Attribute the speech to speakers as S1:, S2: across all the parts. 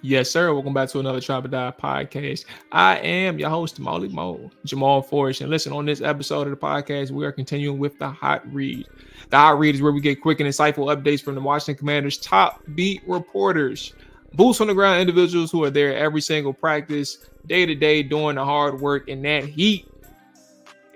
S1: Yes, sir. Welcome back to another Trap or Die podcast. I am your host, Molly Mo, Jamual Forrest. And listen, on this episode of the podcast, we are continuing with the Hot Read. The Hot Read is where we get quick and insightful updates from the Washington Commanders' top beat reporters, boots on the ground individuals who are there every single practice, day to day, doing the hard work in that heat,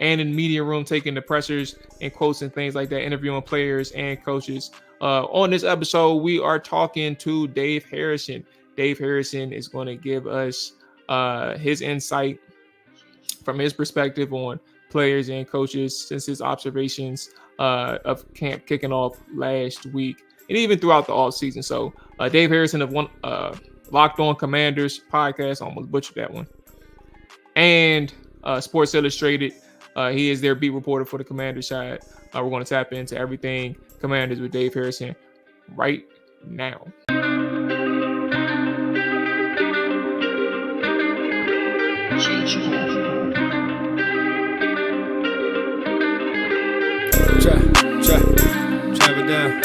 S1: and in the media room, taking the pressures and quotes and things like that, interviewing players and coaches. On this episode, we are talking to Dave Harrison. Dave Harrison is going to give us his insight from his perspective on players and coaches since his observations of camp kicking off last week and even throughout the offseason. So Dave Harrison of Locked On Commanders podcast, almost butchered that one, and Sports Illustrated. He is their beat reporter for the Commanders side. We're going to tap into everything Commanders with Dave Harrison right now.
S2: Chop it down,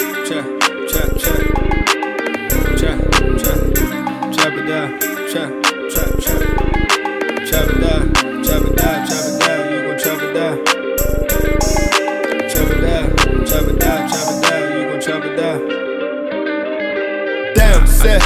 S2: chop it down, you gon' chop it down. Chop it down, you gon' chop it down. Damn, set,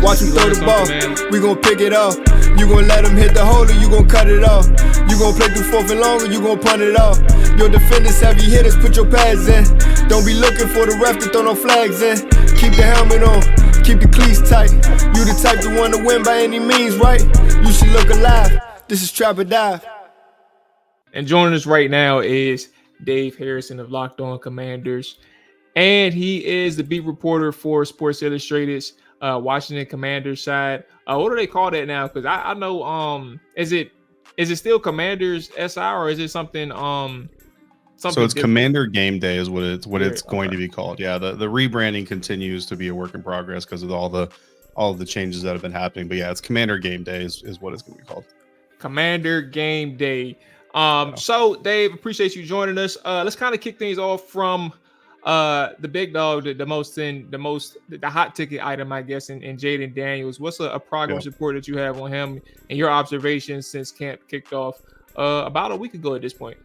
S2: watch him throw the ball, we gon' pick it off. You gon' let him hit the hole or you gon' cut it off. You gon' play through fourth and long or you gon' punt it off. Your defenders heavy hitters, put your pads in. Don't be looking for the ref to throw no flags in. Keep the helmet on, keep the cleats tight. You the type to want to win by any means, right? You should look alive. This is Trap or Die.
S1: And joining us right now is Dave Harrison of Locked On Commanders. And he is the beat reporter for Sports Illustrated's Washington Commanders side. What do they call that now? Because I know, is it still Commanders SI or is it something
S3: so it's
S1: different?
S3: Commander Game Day is what it's going to be called. Yeah, the rebranding continues to be a work in progress because of all the changes that have been happening. But yeah, it's Commander Game Day is what it's going to be called.
S1: Commander Game Day. So Dave, appreciate you joining us. Let's kind of kick things off from the big dog, the hot ticket item, I guess, in Jaden Daniels. What's a progress report that you have on him and your observations since camp kicked off about a week ago at this point?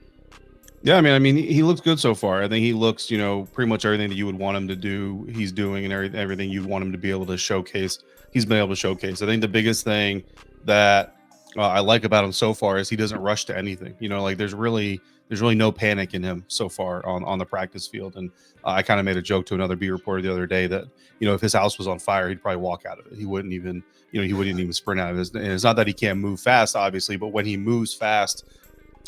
S3: Yeah, I mean, he looks good so far. I think he looks, pretty much everything that you would want him to do, he's doing, and everything you'd want him to be able to showcase, he's been able to showcase. I think the biggest thing that I like about him so far is he doesn't rush to anything. There's really no panic in him so far on the practice field. And I kind of made a joke to another beat reporter the other day that, if his house was on fire, he'd probably walk out of it. He wouldn't even sprint out of it. And it's not that he can't move fast, obviously, but when he moves fast,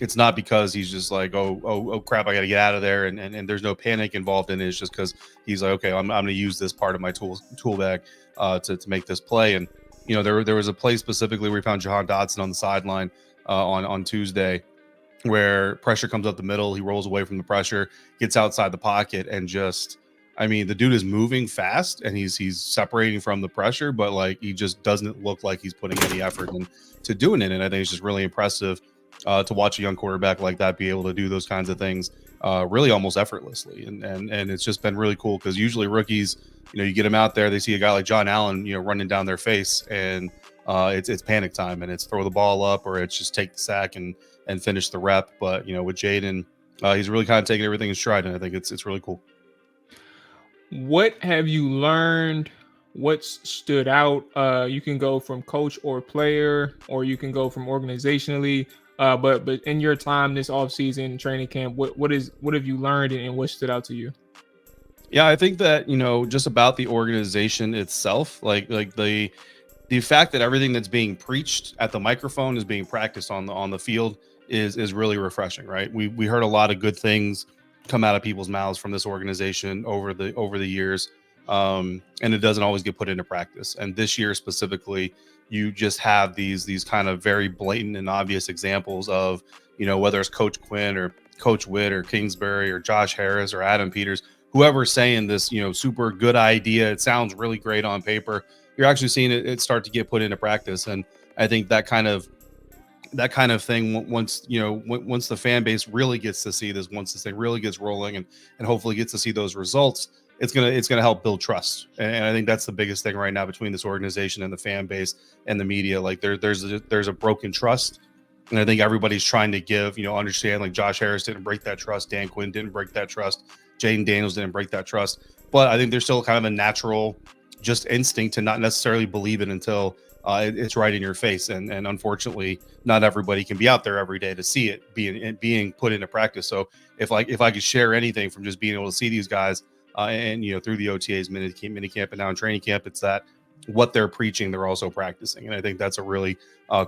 S3: it's not because he's just like, oh crap, I got to get out of there. And there's no panic involved in it. It's just because he's like, okay, I'm going to use this part of my tool bag to make this play. And, there was a play specifically where we found Jahan Dotson on the sideline on Tuesday, where pressure comes up the middle. He rolls away from the pressure, gets outside the pocket, and the dude is moving fast and he's separating from the pressure, but he just doesn't look like he's putting any effort into doing it. And I think it's just really impressive to watch a young quarterback like that be able to do those kinds of things really almost effortlessly. And it's just been really cool because usually rookies, you get them out there, they see a guy like John Allen, running down their face, and it's panic time, and it's throw the ball up or it's just take the sack and finish the rep. But with Jaden, he's really kind of taking everything in stride, and I think it's really cool.
S1: What have you learned? What's stood out? You can go from coach or player, or you can go from organizationally. But in your time this offseason training camp, what have you learned and what stood out to you?
S3: Yeah, I think that just about the organization itself, like the fact that everything that's being preached at the microphone is being practiced on the field is really refreshing, right? We heard a lot of good things come out of people's mouths from this organization over the years, and it doesn't always get put into practice. And this year specifically, you just have these kind of very blatant and obvious examples of whether it's Coach Quinn or Coach Witt or Kingsbury or Josh Harris or Adam Peters, whoever's saying this super good idea, it sounds really great on paper, you're actually seeing it start to get put into practice. And I think that kind of thing, once the fan base really gets to see this, once this thing really gets rolling and hopefully gets to see those results, it's gonna help build trust. And I think that's the biggest thing right now between this organization and the fan base and the media. Like there's a broken trust. And I think everybody's trying to understand, like Josh Harris didn't break that trust. Dan Quinn didn't break that trust. Jaden Daniels didn't break that trust. But I think there's still kind of a natural just instinct to not necessarily believe it until it's right in your face. And unfortunately, not everybody can be out there every day to see it being put into practice. So if I could share anything from just being able to see these guys and through the OTAs, mini camp, and now in training camp, it's that what they're preaching, they're also practicing. And I think that's a really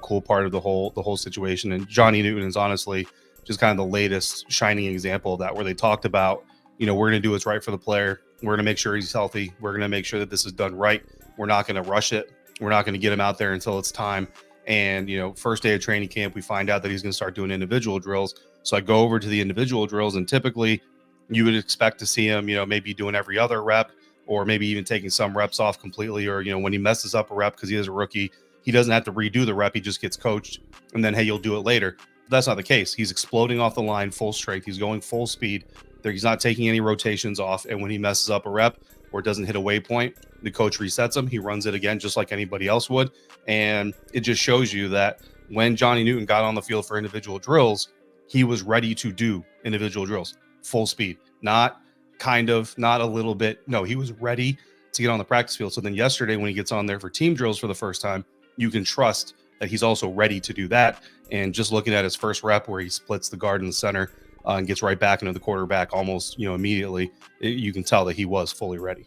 S3: cool part of the whole situation. And Johnny Newton is honestly just kind of the latest shining example of that, where they talked about, we're going to do what's right for the player. We're going to make sure he's healthy. We're going to make sure that this is done right. We're not going to rush it. We're not going to get him out there until it's time. And, first day of training camp, we find out that he's going to start doing individual drills. So I go over to the individual drills, and typically you would expect to see him, maybe doing every other rep, or maybe even taking some reps off completely. Or, when he messes up a rep because he is a rookie, he doesn't have to redo the rep. He just gets coached, and then, hey, you'll do it later. But that's not the case. He's exploding off the line, full strength. He's going full speed. He's not taking any rotations off. And when he messes up a rep or doesn't hit a waypoint, the coach resets him. He runs it again, just like anybody else would. And it just shows you that when Johnny Newton got on the field for individual drills, he was ready to do individual drills, full speed, not a little bit. No, he was ready to get on the practice field. So then yesterday, when he gets on there for team drills for the first time, you can trust that he's also ready to do that. And just looking at his first rep where he splits the guard in the center and gets right back into the quarterback almost, immediately, you can tell that he was fully ready.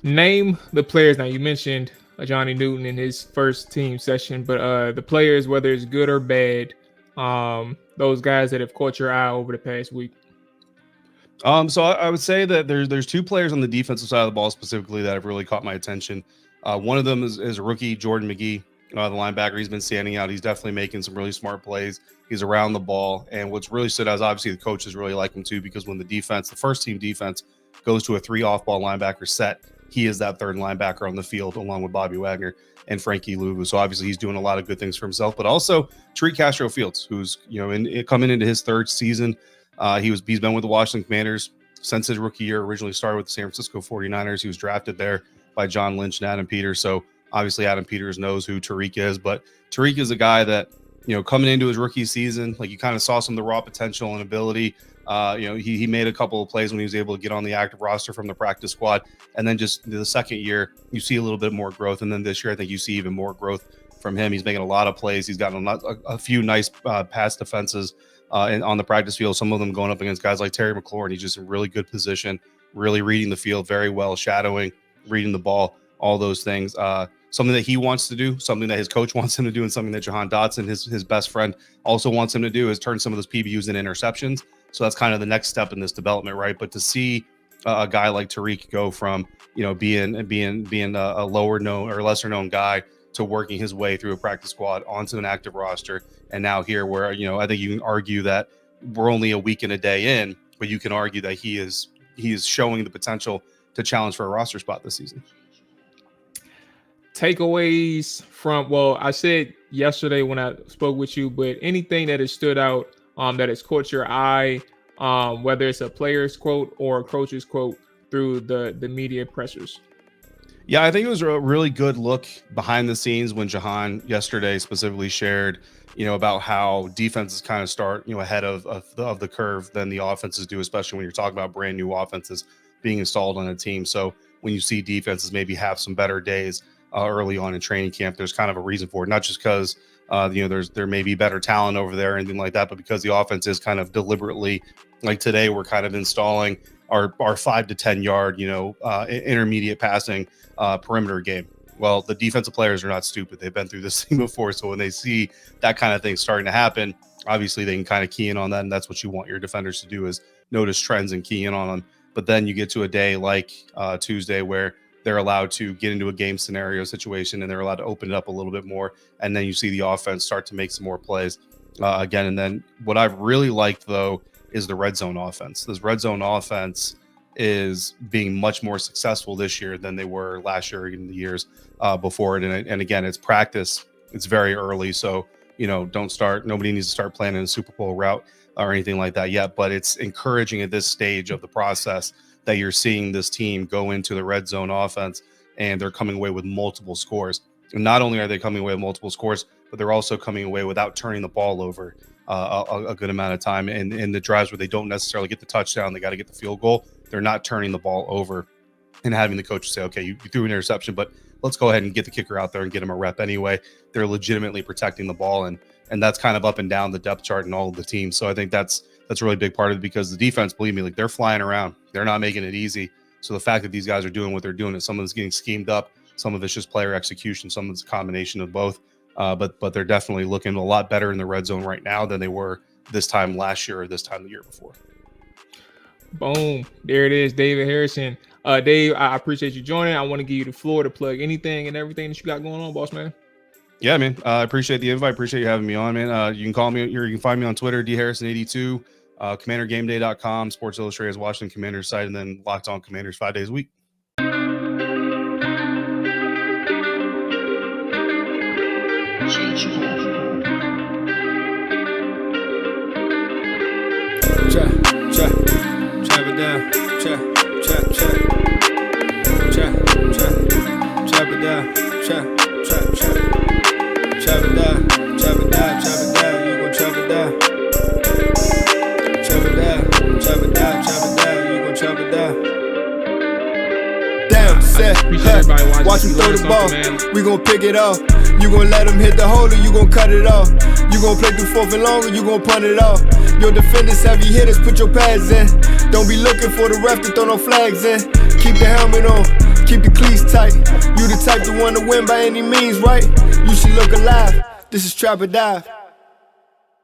S1: Name the players. Now, you mentioned Johnny Newton in his first team session, but the players, whether it's good or bad, those guys that have caught your eye over the past week.
S3: So I would say that there's two players on the defensive side of the ball specifically that have really caught my attention. One of them is rookie Jordan Magee, the linebacker. He's been standing out. He's definitely making some really smart plays. He's around the ball. And what's really stood out is obviously the coaches really like him too, because when the first team defense goes to a 3 off-ball linebacker set, he is that third linebacker on the field along with Bobby Wagner and Frankie Luvu. So obviously he's doing a lot of good things for himself, but also Tariq Castro-Fields, who's, coming into his third season. He's been with the Washington Commanders since his rookie year. Originally started with the San Francisco 49ers. He was drafted there by John Lynch and Adam Peters. So obviously Adam Peters knows who Tariq is, but Tariq is a guy that, coming into his rookie season, like you kind of saw some of the raw potential and ability. He made a couple of plays when he was able to get on the active roster from the practice squad. And then just the second year, you see a little bit more growth. And then this year, I think you see even more growth from him. He's making a lot of plays. He's gotten a few nice pass defenses on the practice field, some of them going up against guys like Terry McLaurin. He's just in really good position, really reading the field very well, shadowing, reading the ball, all those things. Something that he wants to do, something that his coach wants him to do, and something that Jahan Dotson, his best friend, also wants him to do, is turn some of those PBUs into interceptions. So that's kind of the next step in this development, right? But to see a guy like Tariq go from being a lower known or lesser known guy to working his way through a practice squad onto an active roster, and now here where I think you can argue that we're only a week and a day in, but you can argue that he is showing the potential to challenge for a roster spot this season.
S1: Takeaways from, well, I said yesterday when I spoke with you, but anything that has stood out that has caught your eye, whether it's a player's quote or a coach's quote through the media pressures.
S3: Yeah, I think it was a really good look behind the scenes when Jahan yesterday specifically shared, about how defenses kind of start, ahead of the curve than the offenses do, especially when you're talking about brand new offenses being installed on a team. So when you see defenses maybe have some better days early on in training camp, there's kind of a reason for it, not just because there may be better talent over there or anything like that, but because the offense is kind of deliberately, like today, we're kind of installing our 5 to 10 yard, intermediate passing perimeter game. Well, the defensive players are not stupid. They've been through this thing before. So when they see that kind of thing starting to happen, obviously they can kind of key in on that. And that's what you want your defenders to do, is notice trends and key in on them. But then you get to a day like Tuesday where they're allowed to get into a game scenario situation and they're allowed to open it up a little bit more. And then you see the offense start to make some more plays again. And then what I've really liked, though, is the red zone offense. This red zone offense is being much more successful this year than they were last year in the years before it. And again, it's practice. It's very early. So, nobody needs to start planning a Super Bowl route or anything like that yet. But it's encouraging at this stage of the process that you're seeing this team go into the red zone offense and they're coming away with multiple scores. And not only are they coming away with multiple scores, but they're also coming away without turning the ball over a good amount of time. And in the drives where they don't necessarily get the touchdown, they got to get the field goal, they're not turning the ball over and having the coach say, okay, you threw an interception, but let's go ahead and get the kicker out there and get him a rep anyway. They're legitimately protecting the ball, and that's kind of up and down the depth chart in all of the teams. So I think that's a really big part of it, because the defense, believe me, like, they're flying around. They're not making it easy. So the fact that these guys are doing what they're doing, is some of it's getting schemed up, some of it's just player execution, some of it's a combination of both. But they're definitely looking a lot better in the red zone right now than they were this time last year or this time the year before.
S1: Boom. There it is, David Harrison. Dave, I appreciate you joining. I want to give you the floor to plug anything and everything that you got going on, boss man.
S3: Yeah, man. I appreciate the invite. Appreciate you having me on, man. You can call me, you can find me on Twitter, dharrison82, commandergameday.com, Sports Illustrated's Washington Commanders site, and then Locked On Commanders 5 days a week.
S2: Chop it down, chop it down, chop it down, you gon' chop it down. Chop it down, you gon' chop it down. Damn, set, watch him throw the ball, we gon' pick it off. You gon' let him hit the hole or you gon' cut it off. You gon' play through 4th and long or you gon' punt it off. Your defenders heavy hitters, put your pads in. Don't be looking for the ref to throw no flags in. Keep the helmet on, keep the cleats tight. You the type to want to win by any means, right? You should look alive. This is Trap or Dive.